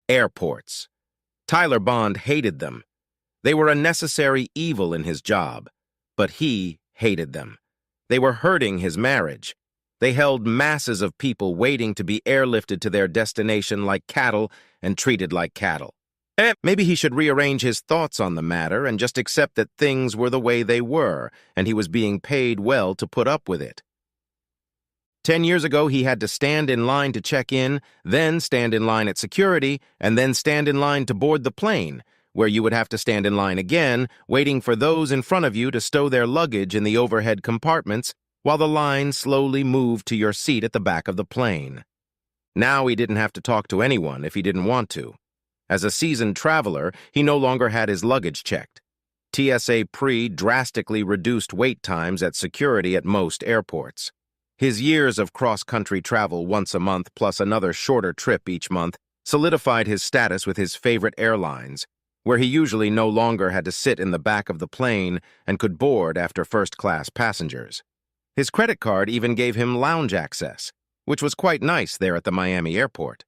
Airports. Tyler Bond hated them. They were a necessary evil in his job, but he hated them. They were hurting his marriage. They held masses of people waiting to be airlifted to their destination like cattle and treated like cattle. Maybe he should rearrange his thoughts on the matter and just accept that things were the way they were, and he was being paid well to put up with it. 10 years ago, he had to stand in line to check in, then stand in line at security, and then stand in line to board the plane, where you would have to stand in line again, waiting for those in front of you to stow their luggage in the overhead compartments while the line slowly moved to your seat at the back of the plane. Now he didn't have to talk to anyone if he didn't want to. As a seasoned traveler, he no longer had his luggage checked. TSA Pre drastically reduced wait times at security at most airports. His years of cross-country travel once a month plus another shorter trip each month solidified his status with his favorite airlines, where he usually no longer had to sit in the back of the plane and could board after first-class passengers. His credit card even gave him lounge access, which was quite nice there at the Miami airport.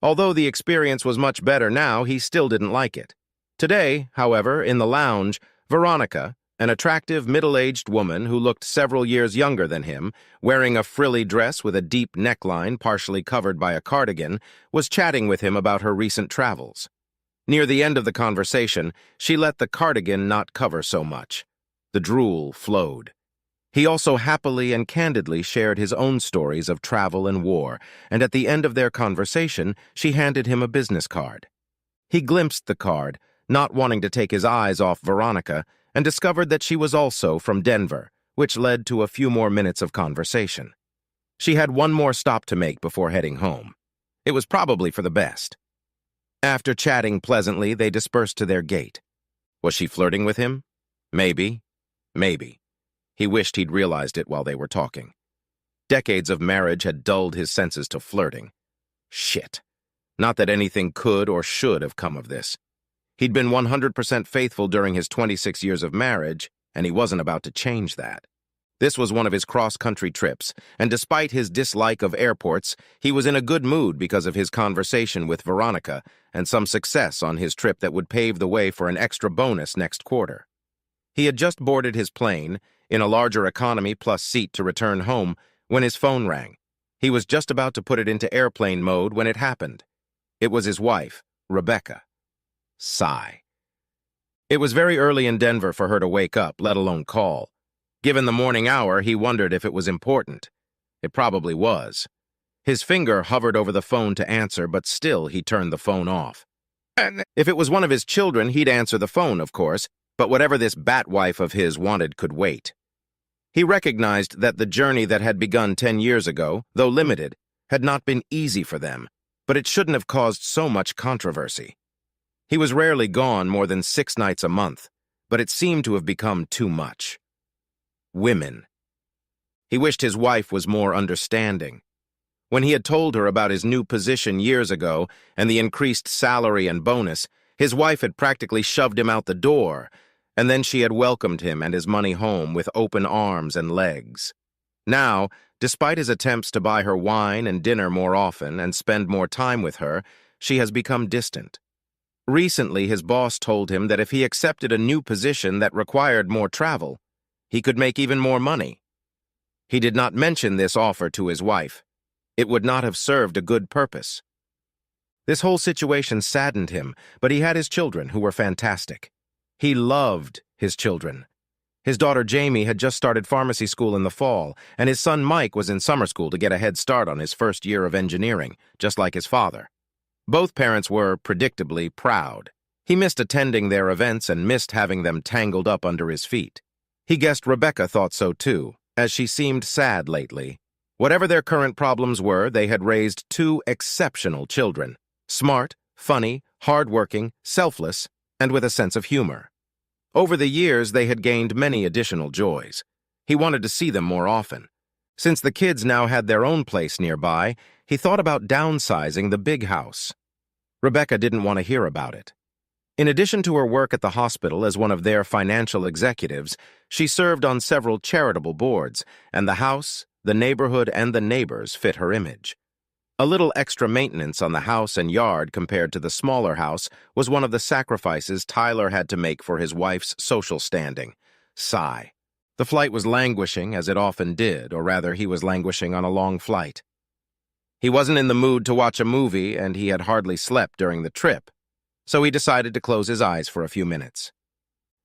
Although the experience was much better now, he still didn't like it. Today, however, in the lounge, Veronica, an attractive middle-aged woman who looked several years younger than him, wearing a frilly dress with a deep neckline partially covered by a cardigan, was chatting with him about her recent travels. Near the end of the conversation, she let the cardigan not cover so much. The drool flowed. He also happily and candidly shared his own stories of travel and war, and at the end of their conversation, she handed him a business card. He glimpsed the card, not wanting to take his eyes off Veronica, and discovered that she was also from Denver, which led to a few more minutes of conversation. She had one more stop to make before heading home. It was probably for the best. After chatting pleasantly, they dispersed to their gate. Was she flirting with him? Maybe. Maybe. He wished he'd realized it while they were talking. Decades of marriage had dulled his senses to flirting. Shit. Not that anything could or should have come of this. He'd been 100% faithful during his 26 years of marriage, and he wasn't about to change that. This was one of his cross-country trips, and despite his dislike of airports, he was in a good mood because of his conversation with Veronica and some success on his trip that would pave the way for an extra bonus next quarter. He had just boarded his plane, in a larger economy plus seat to return home, when his phone rang. He was just about to put it into airplane mode when it happened. It was his wife, Rebecca. Sigh. It was very early in Denver for her to wake up, let alone call. Given the morning hour, he wondered if it was important. It probably was. His finger hovered over the phone to answer, but still he turned the phone off. If it was one of his children, he'd answer the phone, of course, but whatever this bat wife of his wanted could wait. He recognized that the journey that had begun 10 years ago, though limited, had not been easy for them, but it shouldn't have caused so much controversy. He was rarely gone more than 6 nights a month, but it seemed to have become too much. Women. He wished his wife was more understanding. When he had told her about his new position years ago and the increased salary and bonus, his wife had practically shoved him out the door, and then she had welcomed him and his money home with open arms and legs. Now, despite his attempts to buy her wine and dinner more often and spend more time with her, she has become distant. Recently, his boss told him that if he accepted a new position that required more travel, he could make even more money. He did not mention this offer to his wife. It would not have served a good purpose. This whole situation saddened him, but he had his children, who were fantastic. He loved his children. His daughter Jamie had just started pharmacy school in the fall, and his son Mike was in summer school to get a head start on his first year of engineering, just like his father. Both parents were, predictably, proud. He missed attending their events and missed having them tangled up under his feet. He guessed Rebecca thought so too, as she seemed sad lately. Whatever their current problems were, they had raised 2 exceptional children. Smart, funny, hard-working, selfless, and with a sense of humor. Over the years, they had gained many additional joys. He wanted to see them more often. Since the kids now had their own place nearby, he thought about downsizing the big house. Rebecca didn't want to hear about it. In addition to her work at the hospital as one of their financial executives, she served on several charitable boards, and the house, the neighborhood, and the neighbors fit her image. A little extra maintenance on the house and yard compared to the smaller house was one of the sacrifices Tyler had to make for his wife's social standing. Sigh. The flight was languishing, as it often did, or rather, he was languishing on a long flight. He wasn't in the mood to watch a movie, and he had hardly slept during the trip, so he decided to close his eyes for a few minutes.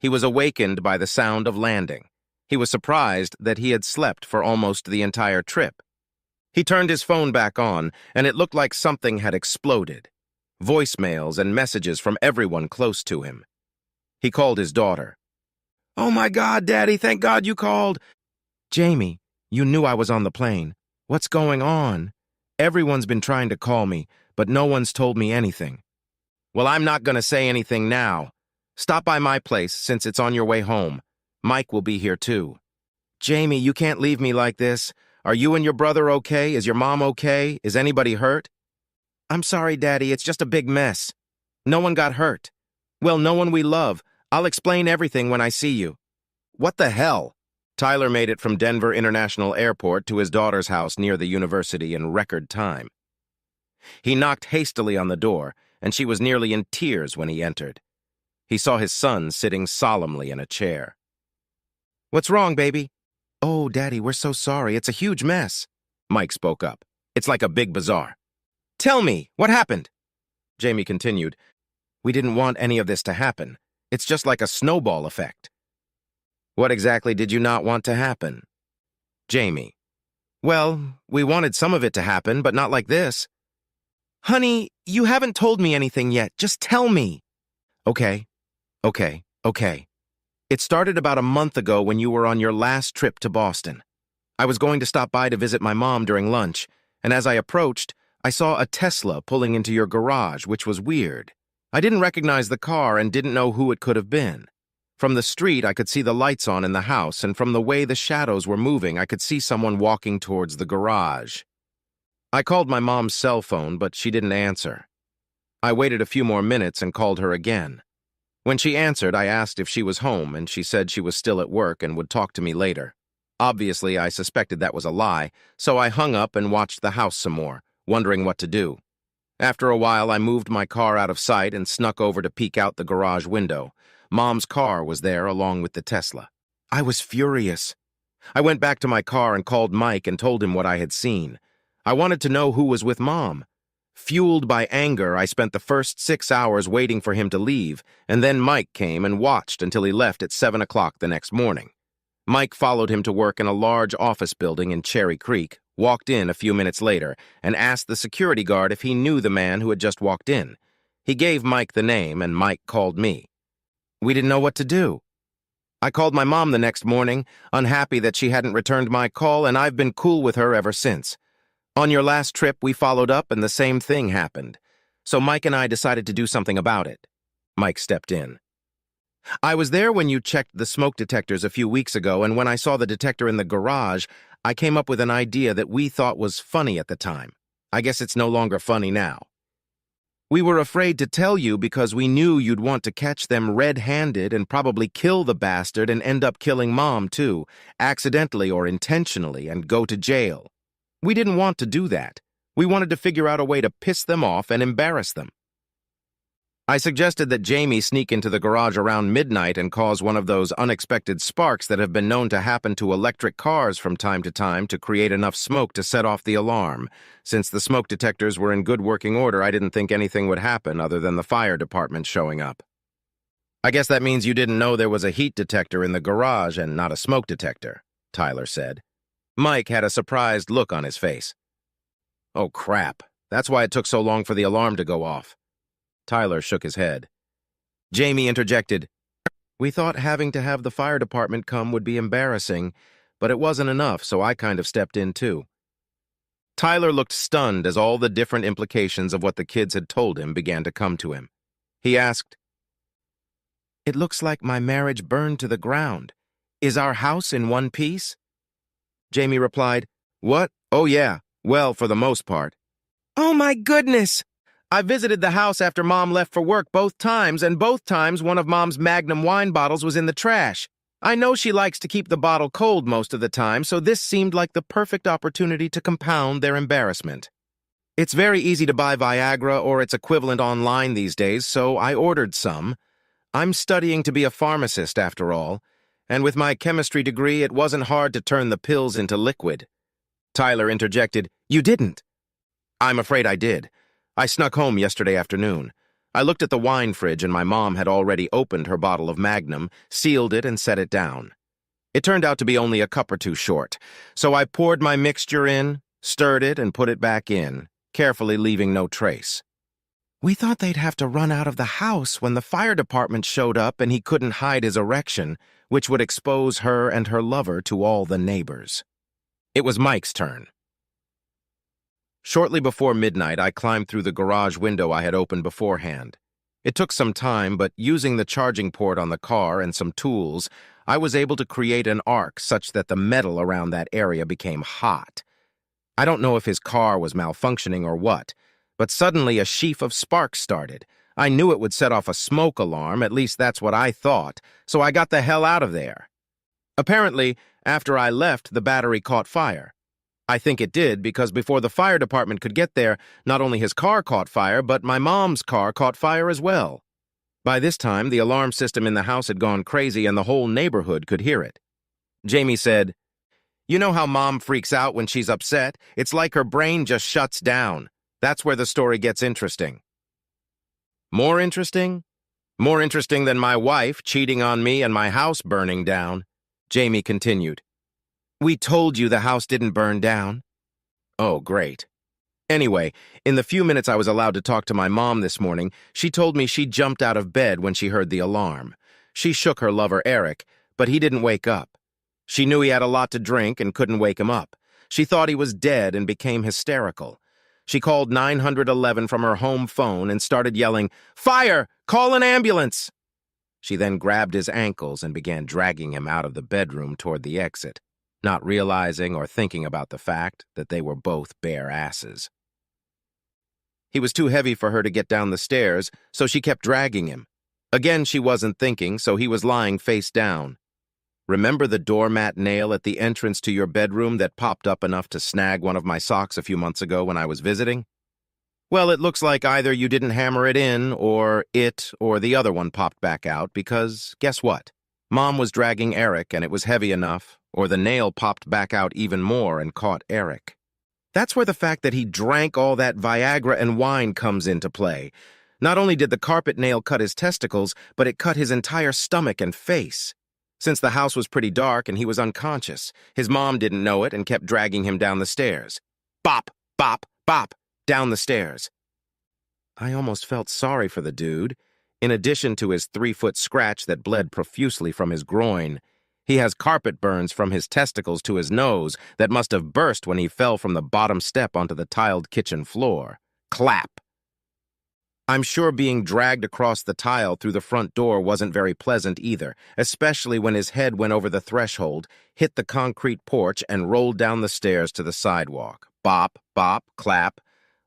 He was awakened by the sound of landing. He was surprised that he had slept for almost the entire trip. He turned his phone back on, and it looked like something had exploded. Voicemails and messages from everyone close to him. He called his daughter. "Oh my God, Daddy, thank God you called." "Jamie, you knew I was on the plane. What's going on? Everyone's been trying to call me, but no one's told me anything." "Well, I'm not going to say anything now. Stop by my place since it's on your way home. Mike will be here too." "Jamie, you can't leave me like this. Are you and your brother okay? Is your mom okay? Is anybody hurt?" "I'm sorry, Daddy, it's just a big mess. No one got hurt. Well, no one we love. I'll explain everything when I see you." "What the hell?" Tyler made it from Denver International Airport to his daughter's house near the university in record time. He knocked hastily on the door, and she was nearly in tears when he entered. He saw his son sitting solemnly in a chair. "What's wrong, baby?" "Oh, Daddy, we're so sorry. It's a huge mess." Mike spoke up. "It's like a big bazaar." "Tell me, what happened?" Jamie continued. "We didn't want any of this to happen. It's just like a snowball effect." "What exactly did you not want to happen?" Jamie. "Well, we wanted some of it to happen, but not like this." "Honey, you haven't told me anything yet. Just tell me." Okay. It started about a month ago when you were on your last trip to Boston. I was going to stop by to visit my mom during lunch, and as I approached, I saw a Tesla pulling into your garage, which was weird. I didn't recognize the car and didn't know who it could have been. From the street, I could see the lights on in the house, and from the way the shadows were moving, I could see someone walking towards the garage. I called my mom's cell phone, but she didn't answer. I waited a few more minutes and called her again. When she answered, I asked if she was home, and she said she was still at work and would talk to me later. Obviously, I suspected that was a lie, so I hung up and watched the house some more, wondering what to do. After a while, I moved my car out of sight and snuck over to peek out the garage window. Mom's car was there along with the Tesla. I was furious. I went back to my car and called Mike and told him what I had seen. I wanted to know who was with Mom. Fueled by anger, I spent the first 6 hours waiting for him to leave, and then Mike came and watched until he left at 7 o'clock the next morning. Mike followed him to work in a large office building in Cherry Creek, walked in a few minutes later, and asked the security guard if he knew the man who had just walked in. He gave Mike the name, and Mike called me. We didn't know what to do. I called my mom the next morning, unhappy that she hadn't returned my call, and I've been cool with her ever since. On your last trip, we followed up, and the same thing happened. So Mike and I decided to do something about it. Mike stepped in. I was there when you checked the smoke detectors a few weeks ago, and when I saw the detector in the garage, I came up with an idea that we thought was funny at the time. I guess it's no longer funny now. We were afraid to tell you because we knew you'd want to catch them red-handed and probably kill the bastard and end up killing Mom, too, accidentally or intentionally, and go to jail. We didn't want to do that. We wanted to figure out a way to piss them off and embarrass them. I suggested that Jamie sneak into the garage around midnight and cause one of those unexpected sparks that have been known to happen to electric cars from time to create enough smoke to set off the alarm. Since the smoke detectors were in good working order, I didn't think anything would happen other than the fire department showing up. I guess that means you didn't know there was a heat detector in the garage and not a smoke detector, Tyler said. Mike had a surprised look on his face. Oh, crap. That's why it took so long for the alarm to go off. Tyler shook his head. Jamie interjected, We thought having to have the fire department come would be embarrassing, but it wasn't enough, so I kind of stepped in too. Tyler looked stunned as all the different implications of what the kids had told him began to come to him. He asked, It looks like my marriage burned to the ground. Is our house in one piece? Jamie replied, What? Oh yeah, well, for the most part. Oh my goodness! I visited the house after Mom left for work both times, and both times one of Mom's Magnum wine bottles was in the trash. I know she likes to keep the bottle cold most of the time, so this seemed like the perfect opportunity to compound their embarrassment. It's very easy to buy Viagra or its equivalent online these days, so I ordered some. I'm studying to be a pharmacist, after all, and with my chemistry degree, it wasn't hard to turn the pills into liquid. Tyler interjected, "You didn't." "I'm afraid I did. I snuck home yesterday afternoon. I looked at the wine fridge and my mom had already opened her bottle of Magnum, sealed it, and set it down. It turned out to be only a cup or two short, so I poured my mixture in, stirred it, and put it back in, carefully leaving no trace. We thought they'd have to run out of the house when the fire department showed up and he couldn't hide his erection, which would expose her and her lover to all the neighbors." It was Mike's turn. Shortly before midnight, I climbed through the garage window I had opened beforehand. It took some time, but using the charging port on the car and some tools, I was able to create an arc such that the metal around that area became hot. I don't know if his car was malfunctioning or what, but suddenly a sheaf of sparks started. I knew it would set off a smoke alarm, at least that's what I thought, so I got the hell out of there. Apparently, after I left, the battery caught fire. I think it did because before the fire department could get there, not only his car caught fire, but my mom's car caught fire as well. By this time, the alarm system in the house had gone crazy and the whole neighborhood could hear it. Jamie said, "You know how Mom freaks out when she's upset? It's like her brain just shuts down. That's where the story gets interesting." More interesting? More interesting than my wife cheating on me and my house burning down. Jamie continued. "We told you the house didn't burn down." Oh, great. Anyway, in the few minutes I was allowed to talk to my mom this morning, she told me she jumped out of bed when she heard the alarm. She shook her lover, Eric, but he didn't wake up. She knew he had a lot to drink and couldn't wake him up. She thought he was dead and became hysterical. She called 911 from her home phone and started yelling, "Fire! Call an ambulance!" She then grabbed his ankles and began dragging him out of the bedroom toward the exit, not realizing or thinking about the fact that they were both bare asses. He was too heavy for her to get down the stairs, so she kept dragging him. Again, she wasn't thinking, so he was lying face down. Remember the doormat nail at the entrance to your bedroom that popped up enough to snag one of my socks a few months ago when I was visiting? Well, it looks like either you didn't hammer it in, or the other one popped back out, because guess what? Mom was dragging Eric and it was heavy enough, or the nail popped back out even more and caught Eric. That's where the fact that he drank all that Viagra and wine comes into play. Not only did the carpet nail cut his testicles, but it cut his entire stomach and face. Since the house was pretty dark and he was unconscious, his mom didn't know it and kept dragging him down the stairs. Bop, bop, bop, down the stairs. I almost felt sorry for the dude. In addition to his 3-foot scratch that bled profusely from his groin, he has carpet burns from his testicles to his nose that must have burst when he fell from the bottom step onto the tiled kitchen floor. Clap! I'm sure being dragged across the tile through the front door wasn't very pleasant either, especially when his head went over the threshold, hit the concrete porch, and rolled down the stairs to the sidewalk. Bop, bop, clap.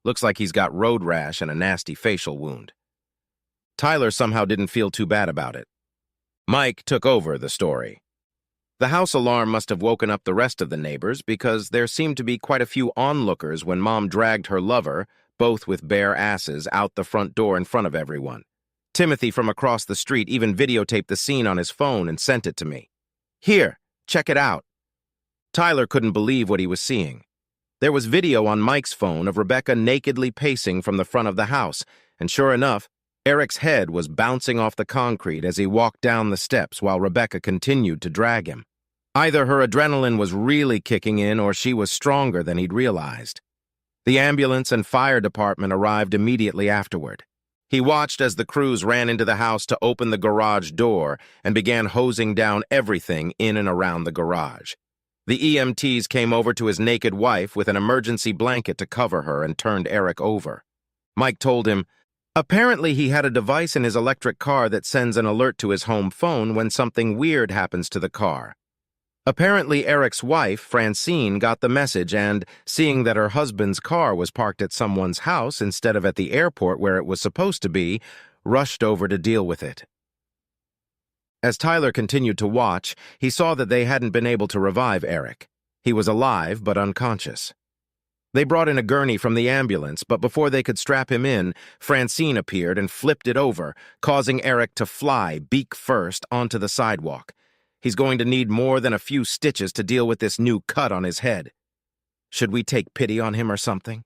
Looks like he's got road rash and a nasty facial wound. Tyler somehow didn't feel too bad about it. Mike took over the story. The house alarm must have woken up the rest of the neighbors because there seemed to be quite a few onlookers when Mom dragged her lover, both with bare asses, out the front door in front of everyone. Timothy from across the street even videotaped the scene on his phone and sent it to me. "Here, check it out." Tyler couldn't believe what he was seeing. There was video on Mike's phone of Rebecca nakedly pacing from the front of the house, and sure enough, Eric's head was bouncing off the concrete as he walked down the steps while Rebecca continued to drag him. Either her adrenaline was really kicking in or she was stronger than he'd realized. The ambulance and fire department arrived immediately afterward. He watched as the crews ran into the house to open the garage door and began hosing down everything in and around the garage. The EMTs came over to his naked wife with an emergency blanket to cover her and turned Eric over. Mike told him, apparently he had a device in his electric car that sends an alert to his home phone when something weird happens to the car. Apparently Eric's wife, Francine, got the message and, seeing that her husband's car was parked at someone's house instead of at the airport where it was supposed to be, rushed over to deal with it. As Tyler continued to watch, he saw that they hadn't been able to revive Eric. He was alive but unconscious. They brought in a gurney from the ambulance, but before they could strap him in, Francine appeared and flipped it over, causing Eric to fly, beak first, onto the sidewalk. He's going to need more than a few stitches to deal with this new cut on his head. Should we take pity on him or something?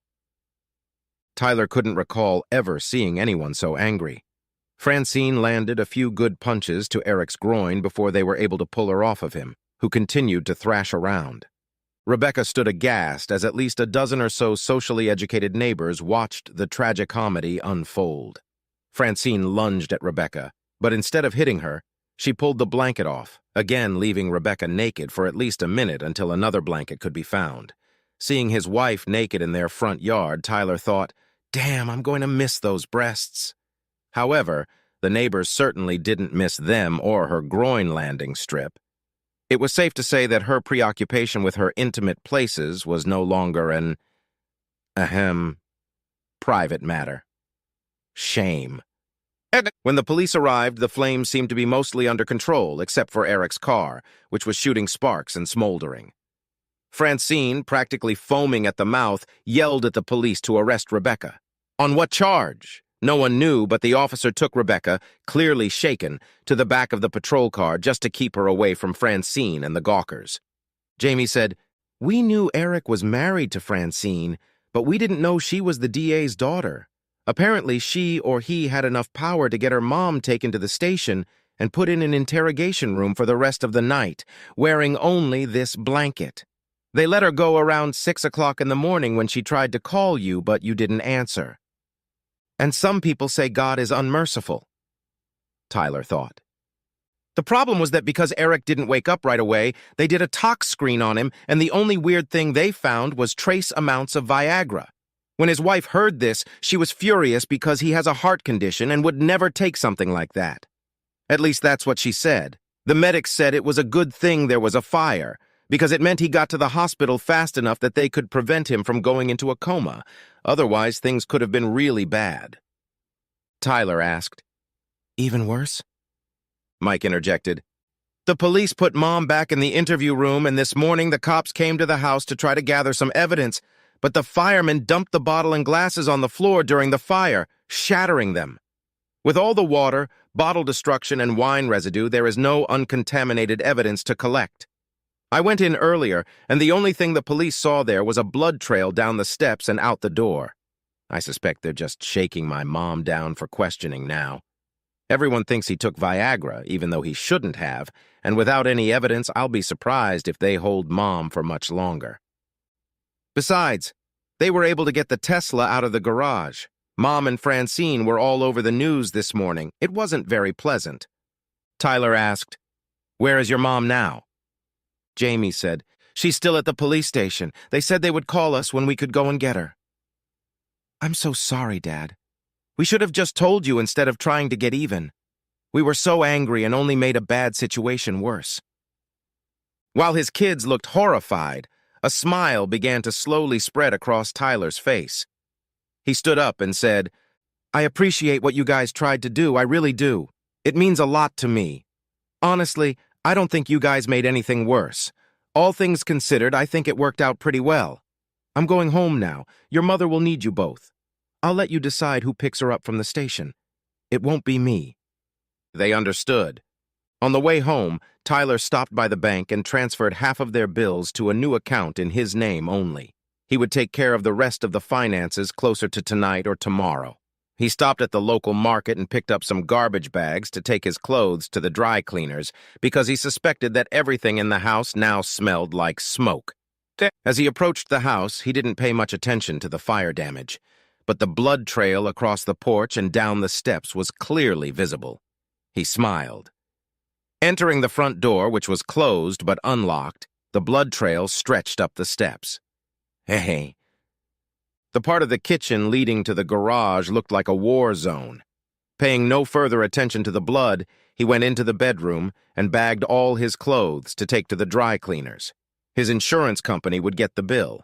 Tyler couldn't recall ever seeing anyone so angry. Francine landed a few good punches to Eric's groin before they were able to pull her off of him, who continued to thrash around. Rebecca stood aghast as at least a dozen or so socially educated neighbors watched the tragicomedy unfold. Francine lunged at Rebecca, but instead of hitting her, she pulled the blanket off, again leaving Rebecca naked for at least a minute until another blanket could be found. Seeing his wife naked in their front yard, Tyler thought, "Damn, I'm going to miss those breasts." However, the neighbors certainly didn't miss them or her groin landing strip. It was safe to say that her preoccupation with her intimate places was no longer an, private matter. Shame. When the police arrived, the flames seemed to be mostly under control, except for Eric's car, which was shooting sparks and smoldering. Francine, practically foaming at the mouth, yelled at the police to arrest Rebecca. On what charge? No one knew, but the officer took Rebecca, clearly shaken, to the back of the patrol car just to keep her away from Francine and the gawkers. Jamie said, "We knew Eric was married to Francine, but we didn't know she was the DA's daughter. Apparently she or he had enough power to get her mom taken to the station and put in an interrogation room for the rest of the night, wearing only this blanket. They let her go around 6 o'clock in the morning when she tried to call you, but you didn't answer. And some people say God is unmerciful," Tyler thought. The problem was that because Eric didn't wake up right away, they did a tox screen on him, and the only weird thing they found was trace amounts of Viagra. When his wife heard this, she was furious because he has a heart condition and would never take something like that. At least that's what she said. The medics said it was a good thing there was a fire, because it meant he got to the hospital fast enough that they could prevent him from going into a coma. Otherwise, things could have been really bad. Tyler asked, "Even worse?" Mike interjected. "The police put Mom back in the interview room, and this morning the cops came to the house to try to gather some evidence, but the firemen dumped the bottle and glasses on the floor during the fire, shattering them. With all the water, bottle destruction, and wine residue, there is no uncontaminated evidence to collect. I went in earlier, and the only thing the police saw there was a blood trail down the steps and out the door. I suspect they're just shaking my mom down for questioning now. Everyone thinks he took Viagra, even though he shouldn't have, and without any evidence, I'll be surprised if they hold Mom for much longer. Besides, they were able to get the Tesla out of the garage. Mom and Francine were all over the news this morning. It wasn't very pleasant." Tyler asked, "Where is your mom now?" Jamie said, "She's still at the police station. They said they would call us when we could go and get her." "I'm so sorry, Dad. We should have just told you instead of trying to get even. We were so angry and only made a bad situation worse." While his kids looked horrified, a smile began to slowly spread across Tyler's face. He stood up and said, "I appreciate what you guys tried to do, I really do. It means a lot to me. Honestly, I don't think you guys made anything worse. All things considered, I think it worked out pretty well. I'm going home now. Your mother will need you both. I'll let you decide who picks her up from the station. It won't be me." They understood. On the way home, Tyler stopped by the bank and transferred half of their bills to a new account in his name only. He would take care of the rest of the finances closer to tonight or tomorrow. He stopped at the local market and picked up some garbage bags to take his clothes to the dry cleaners because he suspected that everything in the house now smelled like smoke. As he approached the house, he didn't pay much attention to the fire damage, but the blood trail across the porch and down the steps was clearly visible. He smiled. Entering the front door, which was closed but unlocked, the blood trail stretched up the steps. Hey. The part of the kitchen leading to the garage looked like a war zone. Paying no further attention to the blood, he went into the bedroom and bagged all his clothes to take to the dry cleaners. His insurance company would get the bill.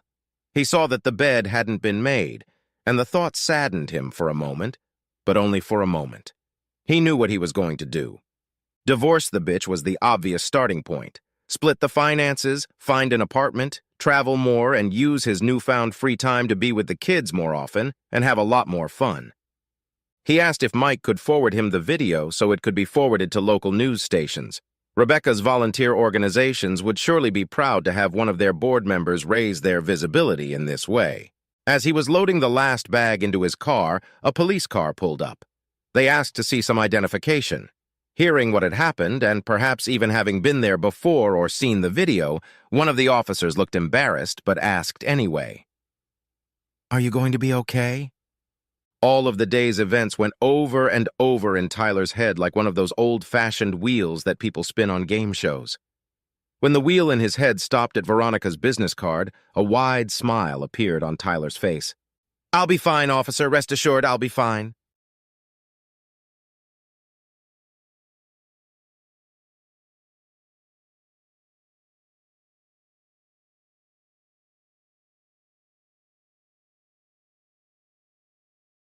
He saw that the bed hadn't been made, and the thought saddened him for a moment, but only for a moment. He knew what he was going to do. Divorce the bitch was the obvious starting point. Split the finances, find an apartment, travel more, and use his newfound free time to be with the kids more often and have a lot more fun. He asked if Mike could forward him the video so it could be forwarded to local news stations. Rebecca's volunteer organizations would surely be proud to have one of their board members raise their visibility in this way. As he was loading the last bag into his car, a police car pulled up. They asked to see some identification. Hearing what had happened, and perhaps even having been there before or seen the video, one of the officers looked embarrassed but asked anyway, "Are you going to be okay?" All of the day's events went over and over in Tyler's head like one of those old-fashioned wheels that people spin on game shows. When the wheel in his head stopped at Veronica's business card, a wide smile appeared on Tyler's face. "I'll be fine, officer. Rest assured, I'll be fine."